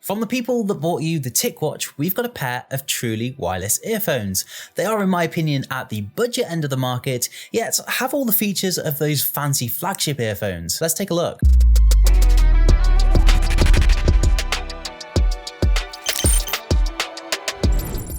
From the people that bought you the Ticwatch, we've got a pair of truly wireless earphones. They are, in my opinion, at the budget end of the market, yet have all the features of those fancy flagship earphones. Let's take a look.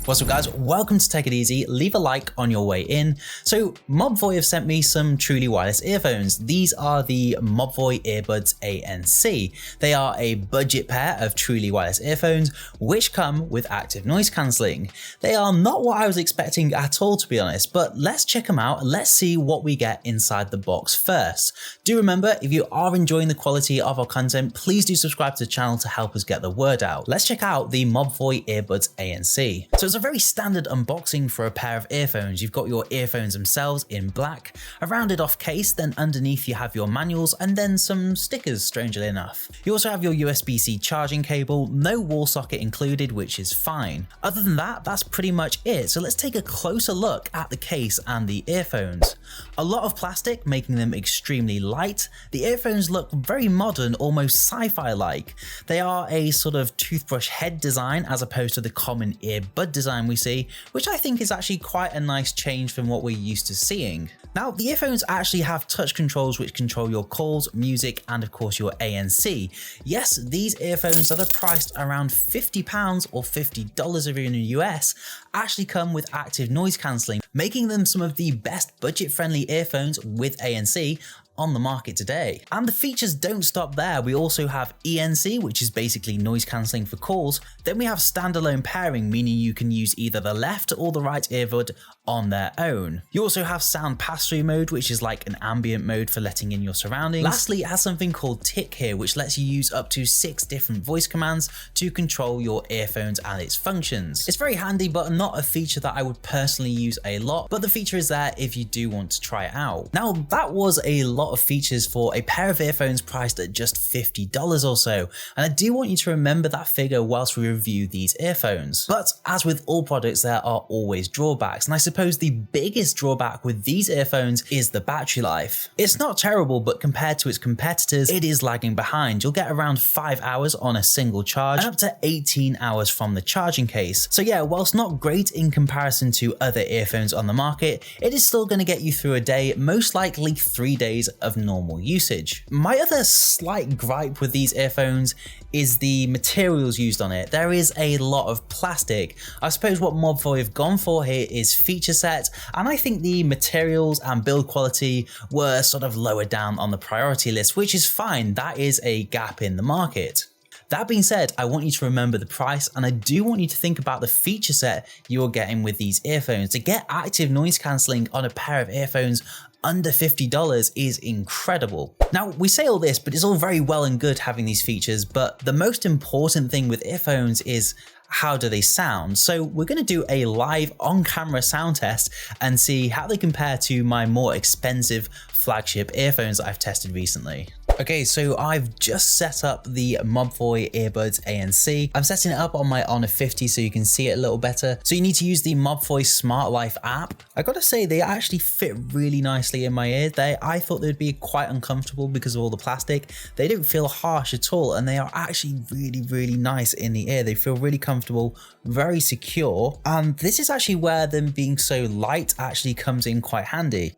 What's up guys, welcome to Take It Easy. Leave a like on your way in. So Mobvoi have sent me some truly wireless earphones. These are the Mobvoi Earbuds ANC. They are a budget pair of truly wireless earphones which come with active noise cancelling. They are not what I was expecting at all, to be honest, but let's check them out and let's see what we get inside the box first. Do remember, if you are enjoying the quality of our content, please do subscribe to the channel to help us get the word out. Let's check out the Mobvoi Earbuds ANC. So it's a very standard unboxing for a pair of earphones. You've got your earphones themselves in black, a rounded off case, then underneath you have your manuals and then some stickers, strangely enough. You also have your USB-C charging cable, no wall socket included, which is fine. Other than that, that's pretty much it. So let's take a closer look at the case and the earphones. A lot of plastic, making them extremely light. The earphones look very modern, almost sci-fi like. They are a sort of toothbrush head design as opposed to the common earbud design we see, which I think is actually quite a nice change from what we're used to seeing. Now, the earphones actually have touch controls which control your calls, music, and of course your ANC. Yes, these earphones that are priced around £50 or $50 if you're in the US actually come with active noise cancelling, making them some of the best budget-friendly earphones with ANC on the market today. And the features don't stop there. We also have ENC, which is basically noise cancelling for calls. Then we have standalone pairing, meaning you can use either the left or the right earbud on their own. You also have sound pass-through mode, which is like an ambient mode for letting in your surroundings. Lastly, it has something called Tic here, which lets you use up to 6 different voice commands to control your earphones and its functions. It's very handy, but not a feature that I would personally use a lot, but the feature is there if you do want to try it out. Now, that was a lot of features for a pair of earphones priced at just $50 or so, and I do want you to remember that figure whilst we review these earphones. But as with all products, there are always drawbacks, and I suppose the biggest drawback with these earphones is the battery life. It's not terrible, but compared to its competitors, it is lagging behind. You'll get around 5 hours on a single charge and up to 18 hours from the charging case. So yeah, whilst not great in comparison to other earphones on the market, it is still going to get you through a day, most likely 3 days of normal usage. My other slight gripe with these earphones is the materials used on it. There is a lot of plastic. I suppose what Mobvoi have gone for here is feature set, and I think the materials and build quality were sort of lower down on the priority list, which is fine. That is a gap in the market. That being said, I want you to remember the price, and I do want you to think about the feature set you're getting with these earphones. To get active noise cancelling on a pair of earphones under $50 is incredible. Now, we say all this, but it's all very well and good having these features, but the most important thing with earphones is how do they sound? So we're going to do a live on-camera sound test and see how they compare to my more expensive flagship earphones that I've tested recently. Okay, so I've just set up the Mobvoi Earbuds ANC. I'm setting it up on my Honor 50 so you can see it a little better. So you need to use the Mobvoi Smart Life app. I gotta say, they actually fit really nicely in my ear. I thought they'd be quite uncomfortable because of all the plastic. They don't feel harsh at all, and they are actually really nice in the ear. They feel really comfortable, very secure, and this is actually where them being so light actually comes in quite handy.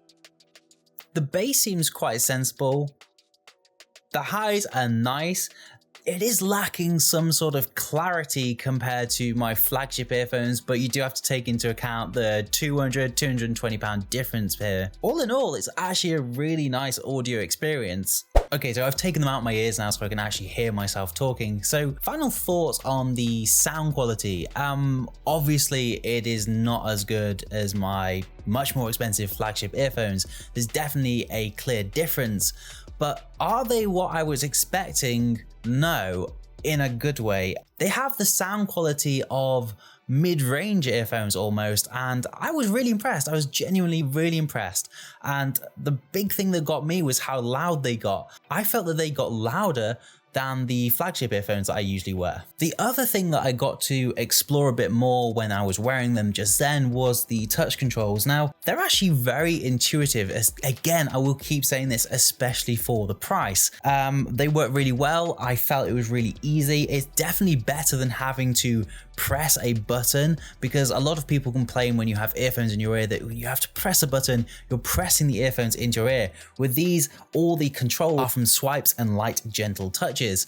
The bass seems quite sensible. The highs are nice. It is lacking some sort of clarity compared to my flagship earphones, but you do have to take into account the £220 difference here. All in all, it's actually a really nice audio experience. Okay, so I've taken them out my ears now so I can actually hear myself talking. So final thoughts on the sound quality. Obviously it is not as good as my much more expensive flagship earphones. There's definitely a clear difference, but are they what I was expecting? No, in a good way. They have the sound quality of mid-range earphones almost, and I was really impressed. I was genuinely really impressed, and the big thing that got me was how loud they got. I felt that they got louder than the flagship earphones that I usually wear. The other thing that I got to explore a bit more when I was wearing them just then was the touch controls. Now, they're actually very intuitive. Again, I will keep saying this, especially for the price. They work really well. I felt it was really easy. It's definitely better than having to press a button, because a lot of people complain when you have earphones in your ear that when you have to press a button, you're pressing the earphones into your ear. With these, all the controls are from swipes and light, gentle touches.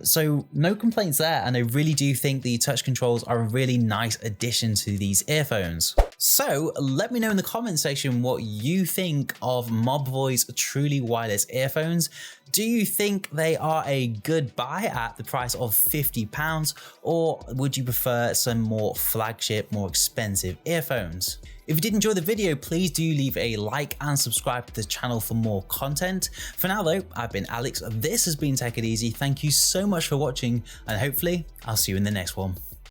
So no complaints there, and I really do think the touch controls are a really nice addition to these earphones. So let me know in the comment section what you think of Mobvoi's truly wireless earphones. Do you think they are a good buy at the price of £50, or would you prefer some more flagship, more expensive earphones? If you did enjoy the video, please do leave a like and subscribe to the channel for more content. For now though, I've been Alex, this has been Take It Easy. Thank you so much for watching, and hopefully I'll see you in the next one.